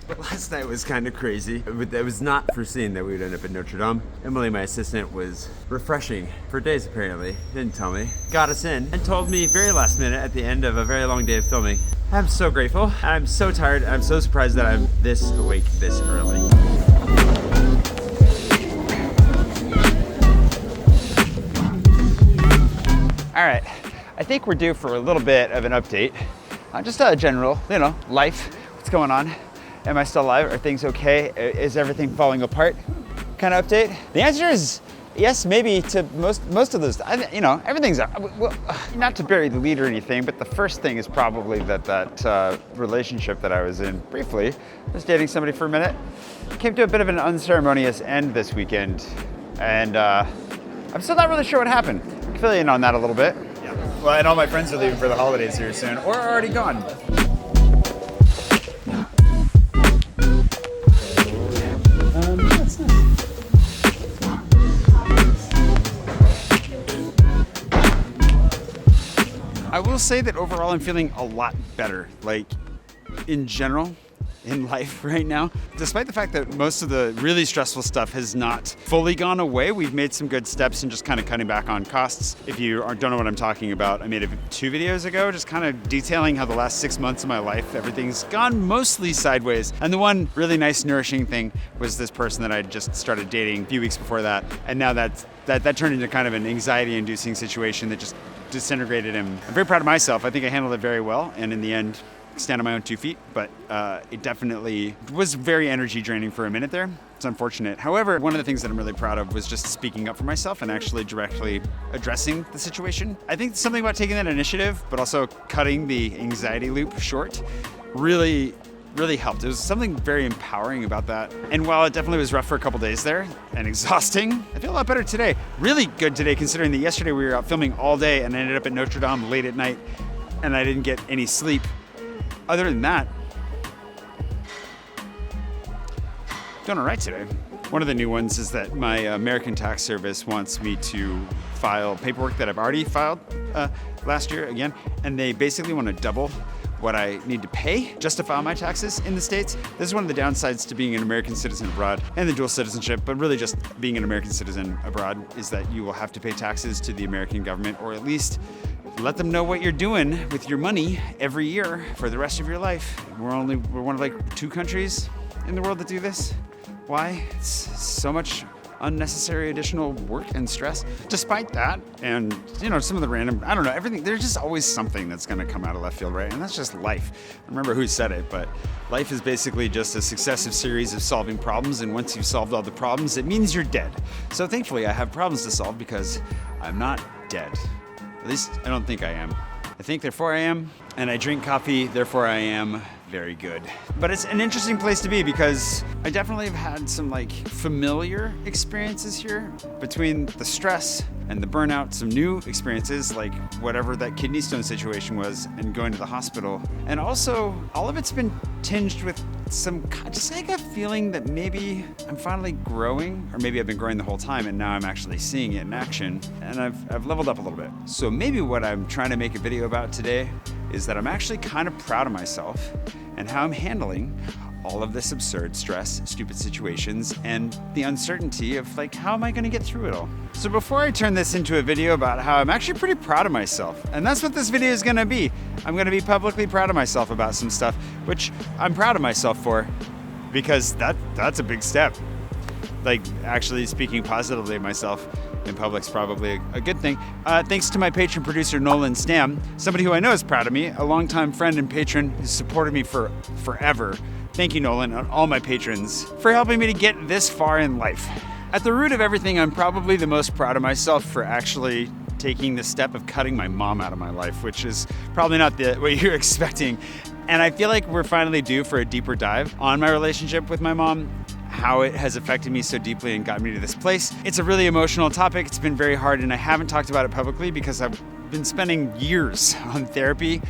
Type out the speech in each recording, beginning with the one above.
But last night was kind of crazy. It was not foreseen that we would end up at Notre Dame. Emily, my assistant, was refreshing for days apparently. Didn't tell me. Got us in and told me very last minute at the end of a very long day of filming. I'm so grateful. I'm so tired. I'm so surprised that I'm this awake this early. All right, I think we're due for a little bit of an update. Just a general, life, what's going on? Am I still alive? Are things okay? Is everything falling apart? Kind of update? The answer is yes, maybe to most of those. Everything's, well, not to bury the lead or anything, but the first thing is probably that relationship that I was in briefly. I was dating somebody for a minute. Came to a bit of an unceremonious end this weekend, and I'm still not really sure what happened. Fill you in on that a little bit. Yeah. Well, and all my friends are leaving for the holidays here soon, or are already gone. That's nice. I will say that overall I'm feeling a lot better, like in general. In life right now. Despite the fact that most of the really stressful stuff has not fully gone away, we've made some good steps in just kind of cutting back on costs. If you don't know what I'm talking about, I made 2 videos ago just kind of detailing how the last 6 months of my life, everything's gone mostly sideways. And the one really nice, nourishing thing was this person that I just started dating a few weeks before that. And now that turned into kind of an anxiety-inducing situation that just disintegrated. And I'm very proud of myself. I think I handled it very well. And in the end, stand on my own 2 feet, but it definitely was very energy draining for a minute there. It's unfortunate. However, one of the things that I'm really proud of was just speaking up for myself and actually directly addressing the situation. I think something about taking that initiative, but also cutting the anxiety loop short, really helped. There was something very empowering about that. And while it definitely was rough for a couple days there and exhausting, I feel a lot better today. Really good today, considering that yesterday we were out filming all day and I ended up at Notre Dame late at night and I didn't get any sleep. Other than that, doing all right today. One of the new ones is that my American tax service wants me to file paperwork that I've already filed last year again, and they basically want to double what I need to pay just to file my taxes in the States. This is one of the downsides to being an American citizen abroad and the dual citizenship, but really just being an American citizen abroad is that you will have to pay taxes to the American government, or at least let them know what you're doing with your money every year for the rest of your life. We're one of like 2 countries in the world that do this. Why? It's so much unnecessary additional work and stress. Despite that, and some of the random, everything, there's just always something that's gonna come out of left field, right? And that's just life. I don't remember who said it, but life is basically just a successive series of solving problems, and once you've solved all the problems, it means you're dead. So thankfully I have problems to solve because I'm not dead. At least I don't think I am. I think therefore I am, and I drink coffee, therefore I am very good. But it's an interesting place to be because I definitely have had some familiar experiences here between the stress and the burnout, some new experiences like whatever that kidney stone situation was and going to the hospital. And also all of it's been tinged with just like a feeling that maybe I'm finally growing, or maybe I've been growing the whole time and now I'm actually seeing it in action, and I've leveled up a little bit. So maybe what I'm trying to make a video about today is that I'm actually kind of proud of myself and how I'm handling all of this absurd stress, stupid situations, and the uncertainty of how am I gonna get through it all? So before I turn this into a video about how I'm actually pretty proud of myself, and that's what this video is gonna be. I'm gonna be publicly proud of myself about some stuff, which I'm proud of myself for, because that's a big step. Actually speaking positively of myself in public's probably a good thing. Thanks to my patron producer, Nolan Stamm, somebody who I know is proud of me, a longtime friend and patron who's supported me for forever. Thank you, Nolan, and all my patrons for helping me to get this far in life. At the root of everything, I'm probably the most proud of myself for actually taking the step of cutting my mom out of my life, which is probably not what you're expecting. And I feel like we're finally due for a deeper dive on my relationship with my mom, how it has affected me so deeply and got me to this place. It's a really emotional topic. It's been very hard, and I haven't talked about it publicly because I've been spending years on therapy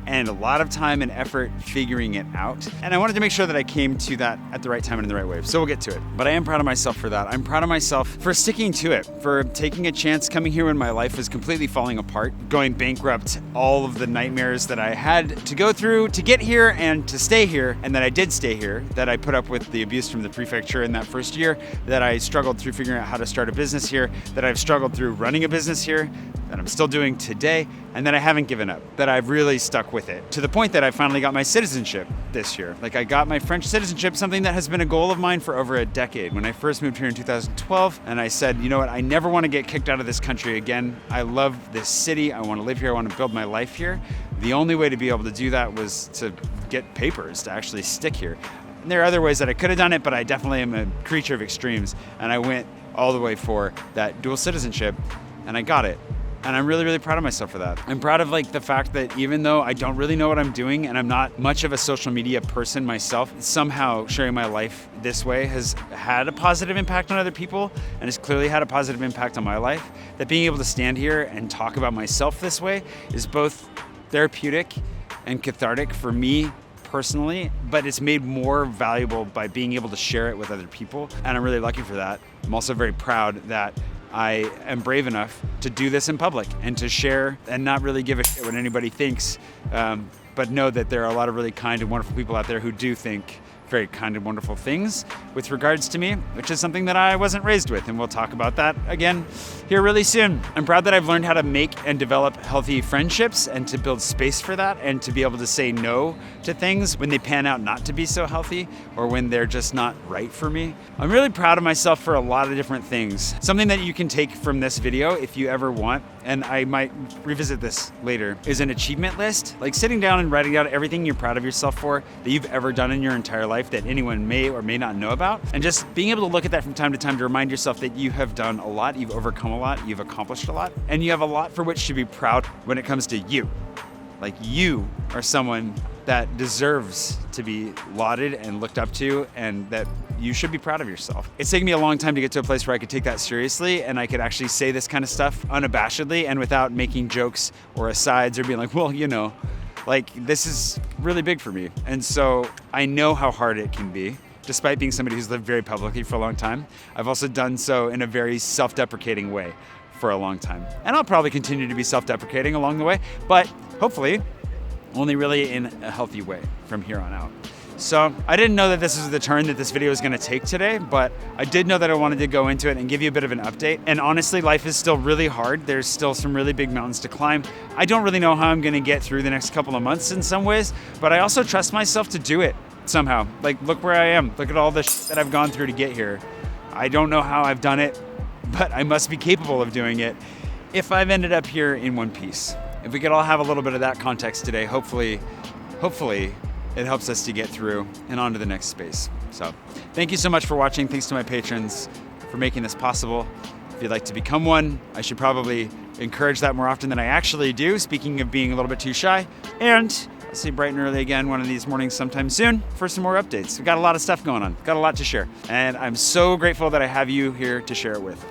and a lot of time and effort figuring it out. And I wanted to make sure that I came to that at the right time and in the right way. So we'll get to it. But I am proud of myself for that. I'm proud of myself for sticking to it, for taking a chance, coming here when my life was completely falling apart, going bankrupt, all of the nightmares that I had to go through to get here and to stay here, and that I did stay here, that I put up with the abuse from the prefecture in that first year, that I struggled through figuring out how to start a business here, that I've struggled through running a business here, that I'm still doing today, and that I haven't given up, that I've really stuck with it, to the point that I finally got my citizenship this year. Like, I got my French citizenship, something that has been a goal of mine for over a decade. When I first moved here in 2012, and I said, you know what, I never want to get kicked out of this country again. I love this city, I want to live here, I want to build my life here. The only way to be able to do that was to get papers to actually stick here. And there are other ways that I could have done it, but I definitely am a creature of extremes, and I went all the way for that dual citizenship, and I got it. And I'm really, really proud of myself for that. I'm proud of the fact that even though I don't really know what I'm doing and I'm not much of a social media person myself, somehow sharing my life this way has had a positive impact on other people and has clearly had a positive impact on my life. That being able to stand here and talk about myself this way is both therapeutic and cathartic for me personally, but it's made more valuable by being able to share it with other people. And I'm really lucky for that. I'm also very proud that I am brave enough to do this in public and to share and not really give a shit what anybody thinks, but know that there are a lot of really kind and wonderful people out there who do think very kind and wonderful things with regards to me, which is something that I wasn't raised with, and we'll talk about that again here really soon. I'm proud that I've learned how to make and develop healthy friendships and to build space for that and to be able to say no to things when they pan out not to be so healthy or when they're just not right for me. I'm really proud of myself for a lot of different things. Something that you can take from this video if you ever want, and I might revisit this later, is an achievement list. Like sitting down and writing out everything you're proud of yourself for that you've ever done in your entire life that anyone may or may not know about, and just being able to look at that from time to time to remind yourself that you have done a lot, you've overcome a lot, you've accomplished a lot, and you have a lot for which to be proud when it comes to you. Like, you are someone that deserves to be lauded and looked up to, and that you should be proud of yourself. It's taken me a long time to get to a place where I could take that seriously and I could actually say this kind of stuff unabashedly and without making jokes or asides or being like, well, you know, like, this is really big for me. And so I know how hard it can be, despite being somebody who's lived very publicly for a long time. I've also done so in a very self-deprecating way for a long time. And I'll probably continue to be self-deprecating along the way, but hopefully only really in a healthy way from here on out. So I didn't know that this is the turn that this video is gonna take today, but I did know that I wanted to go into it and give you a bit of an update. And honestly, life is still really hard. There's still some really big mountains to climb. I don't really know how I'm gonna get through the next couple of months in some ways, but I also trust myself to do it somehow. Like, look where I am. Look at all the shit that I've gone through to get here. I don't know how I've done it, but I must be capable of doing it if I've ended up here in one piece. If we could all have a little bit of that context today, hopefully it helps us to get through and on to the next space. So thank you so much for watching. Thanks to my patrons for making this possible. If you'd like to become one, I should probably encourage that more often than I actually do, speaking of being a little bit too shy. And I'll see you bright and early again one of these mornings sometime soon for some more updates. We've got a lot of stuff going on, got a lot to share. And I'm so grateful that I have you here to share it with.